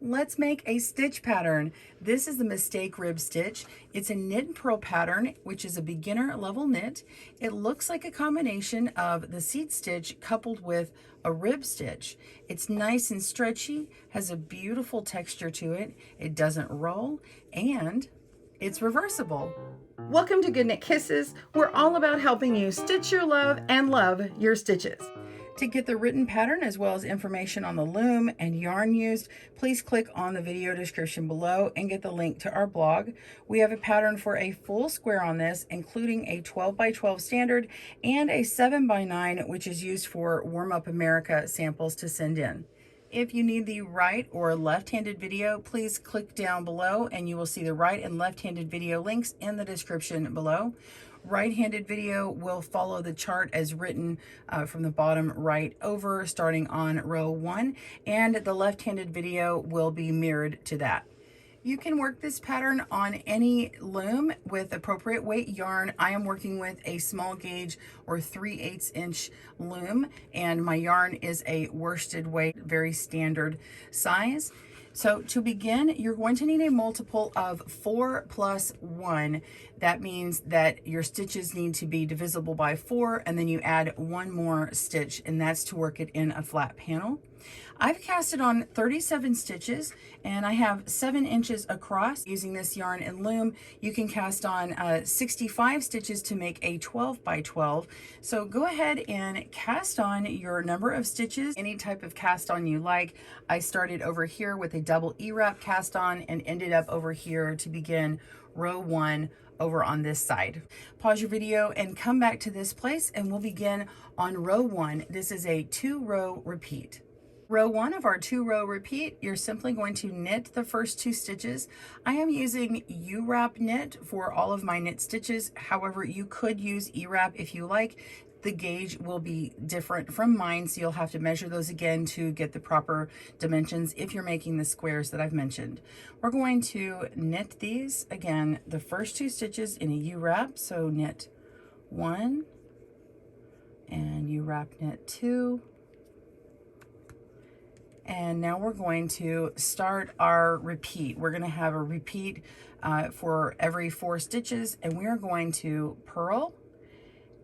Let's make a stitch pattern. This is the Mistake Rib Stitch. It's a knit and purl pattern, which is a beginner level knit. It looks like a combination of the seed stitch coupled with a rib stitch. It's nice and stretchy, has a beautiful texture to it. It doesn't roll, and it's reversible. Welcome to Good Knit Kisses. We're all about helping you stitch your love and love your stitches. To get the written pattern as well as information on the loom and yarn used, please click on the video description below and get the link to our blog. We have a pattern for a full square on this, including a 12 by 12 standard and a 7 by 9, which is used for Warm Up America samples to send in. If you need the right or left-handed video, please click down below and you will see the right and left-handed video links in the description below. Right-handed video will follow the chart as written from the bottom right over, starting on row 1, and the left-handed video will be mirrored to that. You can work this pattern on any loom with appropriate weight yarn. I am working with a small gauge or 3/8 inch loom, and my yarn is a worsted weight, very standard size. So to begin, you're going to need a multiple of 4 plus 1. That means that your stitches need to be divisible by 4, and then you add one more stitch, and that's to work it in a flat panel. I've casted on 37 stitches, and I have 7 inches across. Using this yarn and loom, you can cast on 65 stitches to make a 12 by 12. So go ahead and cast on your number of stitches, any type of cast on you like. I started over here with a double E-wrap cast on and ended up over here to begin row 1 over on this side. Pause your video and come back to this place, and we'll begin on row 1. This is a 2-row repeat. Row 1 of our 2-row repeat, you're simply going to knit the first 2 stitches. I am using U-wrap knit for all of my knit stitches. However, you could use E-wrap if you like. The gauge will be different from mine, so you'll have to measure those again to get the proper dimensions if you're making the squares that I've mentioned. We're going to knit these, again, the first 2 stitches in a U-wrap, so knit 1 and U-wrap knit 2. And now we're going to start our repeat. We're going to have a repeat for every 4 stitches, and we are going to purl,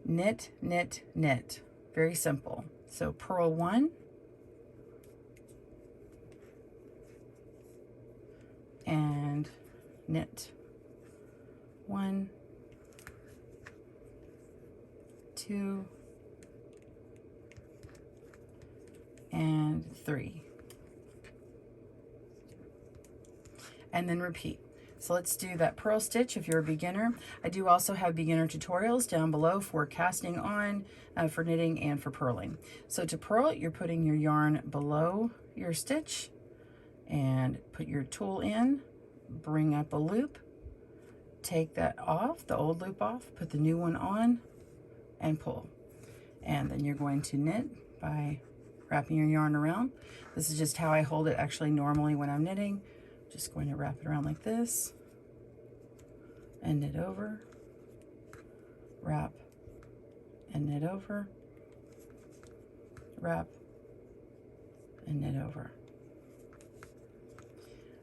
knit, knit, knit. Very simple. So purl 1, and knit 1, 2, and 3. And then repeat. So let's do that purl stitch if you're a beginner. I do also have beginner tutorials down below for casting on, for knitting, and for purling. So to purl, you're putting your yarn below your stitch and put your tool in, bring up a loop, take that off, the old loop off, put the new one on, and pull. And then you're going to knit by wrapping your yarn around. This is just how I hold it actually normally when I'm knitting. Just going to wrap it around like this and knit over, wrap and knit over, wrap and knit over.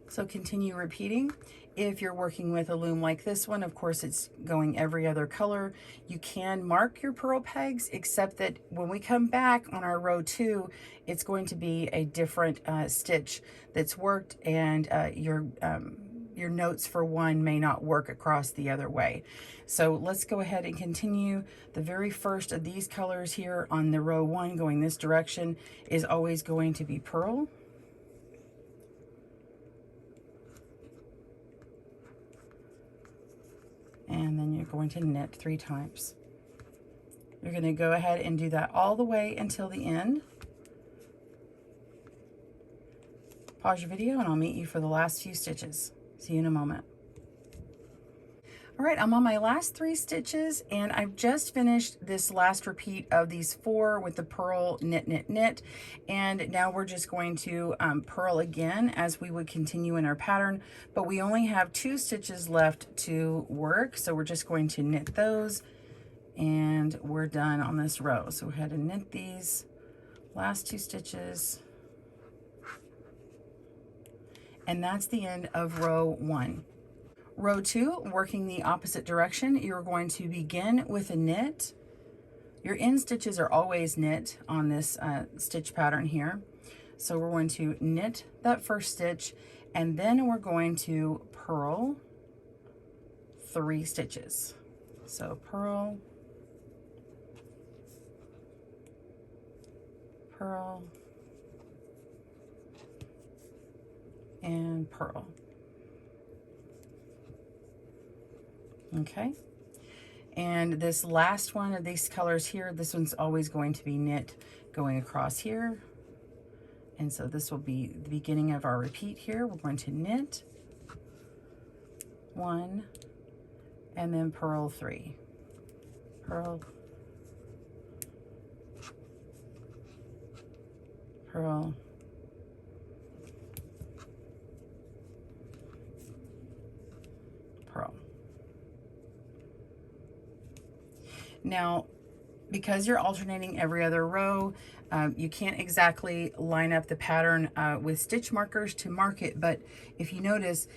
So continue repeating. If you're working with a loom like this one, of course it's going every other color. You can mark your purl pegs, except that when we come back on our row 2, it's going to be a different stitch that's worked, and your notes for one may not work across the other way. So let's go ahead and continue. The very first of these colors here on the row 1 going this direction is always going to be purl. And then you're going to knit 3 times. You're going to go ahead and do that all the way until the end. Pause your video and I'll meet you for the last few stitches. See you in a moment. All right, I'm on my last 3 stitches, and I've just finished this last repeat of these 4 with the purl, knit, knit, knit. And now we're just going to purl again as we would continue in our pattern, but we only have 2 stitches left to work. So we're just going to knit those, and we're done on this row. So go ahead and knit these last 2 stitches. And that's the end of row 1. Row 2, working the opposite direction, you're going to begin with a knit. Your end stitches are always knit on this stitch pattern here. So we're going to knit that first stitch, and then we're going to purl 3 stitches. So purl, purl, and purl. Okay. And this last one of these colors here, this one's always going to be knit going across here. And so this will be the beginning of our repeat here. We're going to knit 1 and then purl 3. Purl, purl, purl. Now, because you're alternating every other row, you can't exactly line up the pattern with stitch markers to mark it, but if you notice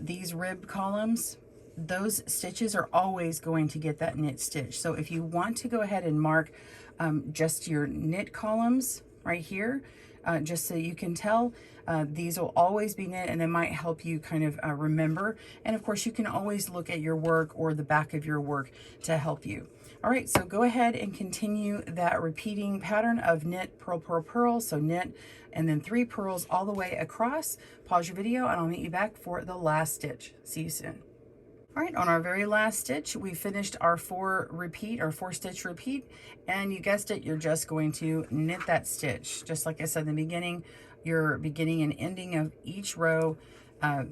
these rib columns, those stitches are always going to get that knit stitch. So if you want to go ahead and mark just your knit columns right here, just so you can tell, these will always be knit, and they might help you kind of remember. And of course, you can always look at your work or the back of your work to help you. All right, so go ahead and continue that repeating pattern of knit, purl, purl, purl. So knit and then 3 purls all the way across. Pause your video and I'll meet you back for the last stitch. See you soon. All right, on our very last stitch, we finished our 4 stitch repeat, and you guessed it, you're just going to knit that stitch. Just like I said in the beginning, your beginning and ending of each row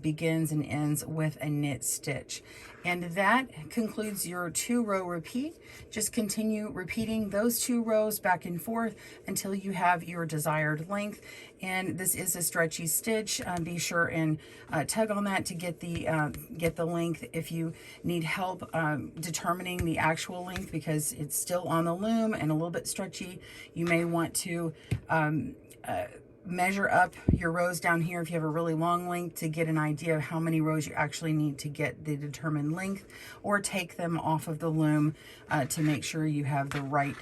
begins and ends with a knit stitch. And that concludes your 2-row repeat. Just continue repeating those 2 rows back and forth until you have your desired length. And this is a stretchy stitch. Be sure and tug on that to get the length. If you need help determining the actual length because it's still on the loom and a little bit stretchy, you may want to measure up your rows down here if you have a really long length to get an idea of how many rows you actually need to get the determined length, or take them off of the loom to make sure you have the right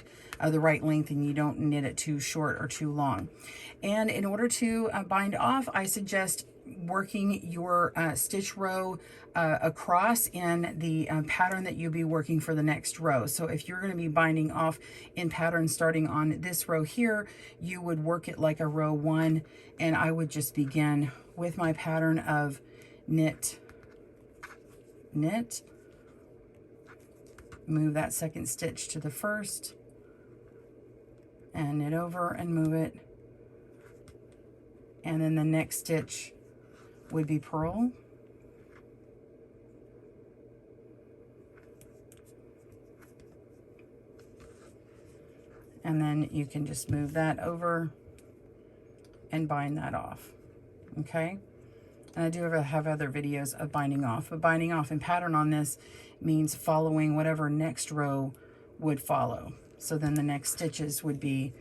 length and you don't knit it too short or too long. And in order to bind off, I suggest working your stitch row across in the pattern that you'll be working for the next row. So if you're going to be binding off in pattern starting on this row here, you would work it like a row 1, and I would just begin with my pattern of knit, knit, move that second stitch to the first, and knit over and move it, and then the next stitch would be purl, and then you can just move that over and bind that off. Okay, and I do have other videos of binding off, but binding off in pattern on this means following whatever next row would follow. So then the next stitches would be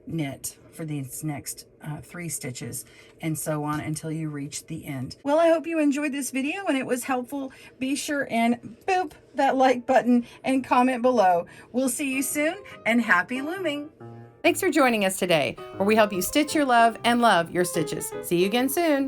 knit for these next 3 stitches, and so on until you reach the end. Well, I hope you enjoyed this video and it was helpful. Be sure and boop that like button and comment below. We'll see you soon, and happy looming. Thanks for joining us today, where we help you stitch your love and love your stitches. See you again soon.